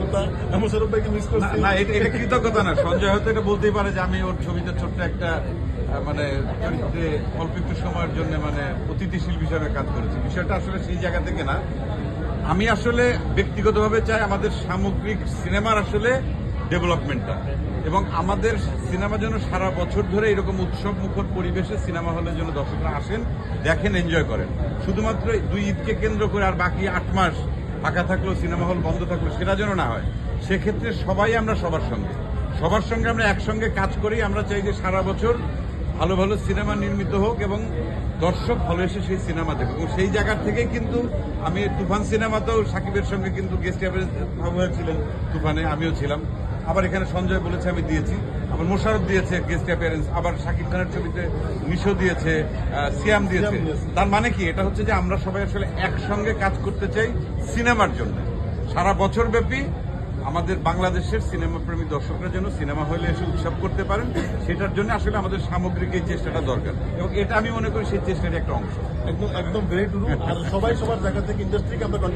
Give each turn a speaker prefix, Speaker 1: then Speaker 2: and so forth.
Speaker 1: কৃতজ্ঞতা মোশাররফ ভাইকে মিস করছি।
Speaker 2: না, এটা কৃতজ্ঞতা না। সঞ্জয় হয়তো এটা বলতেই পারে যে আমি ওর ছবিতে ছোট্ট একটা মানে চরিত্রে অল্প একটু সময়ের জন্য মানে অতিথিশীল হিসাবে কাজ করেছি। বিষয়টা আসলে সেই জায়গা থেকে না। আমি আসলে ব্যক্তিগতভাবে চাই আমাদের সামগ্রিক সিনেমার আসলে ডেভেলপমেন্টটা, এবং আমাদের সিনেমা যেন সারা বছর ধরে এরকম উৎসব মুখর পরিবেশে সিনেমা হলের জন্য দর্শকরা আসেন, দেখেন, এনজয় করেন। শুধুমাত্র 2 ঈদকে কেন্দ্র করে আর বাকি 8 মাস ফাঁকা থাকলেও সিনেমা হল বন্ধ থাকলো সেটা যেন না হয়। সেক্ষেত্রে সবাই আমরা সবার সঙ্গে আমরা একসঙ্গে কাজ করি। আমরা চাই যে সারা বছর ভালো ভালো সিনেমা নির্মিত হোক এবং দর্শক হলে এসে সেই সিনেমা দেখুক। এবং সেই জায়গার থেকে কিন্তু আমি তুফান সিনেমাতেও সাকিবের সঙ্গে কিন্তু গেস্ট অ্যাপিয়ারেন্স ছিলেন তুফানে, আমিও ছিলাম। আবার এখানে সঞ্জয় বলেছে আমি দিয়েছি, আবার মোশাররফ দিয়েছে গেস্ট অ্যাপিয়ারেন্স, আবার সাকিব খানের ছবিতে নিশো দিয়েছে, সিয়াম দিয়েছে। তার মানে কি, এটা হচ্ছে যে আমরা সবাই আসলে একসঙ্গে কাজ করতে চাই সিনেমার জন্য। সারা বছর ব্যাপী আমাদের বাংলাদেশের সিনেমা প্রেমী দর্শকরা যেন সিনেমা হলে এসে উৎসব করতে পারেন, সেটার জন্য আসলে আমাদের সামগ্রিক এই চেষ্টাটা দরকার, এবং এটা আমি মনে করি সেই চেষ্টার একটা অংশ।
Speaker 1: একদম ভেরি ট্রু। আর সবাই সবার জায়গা থেকে ইন্ডাস্ট্রিকে আমরা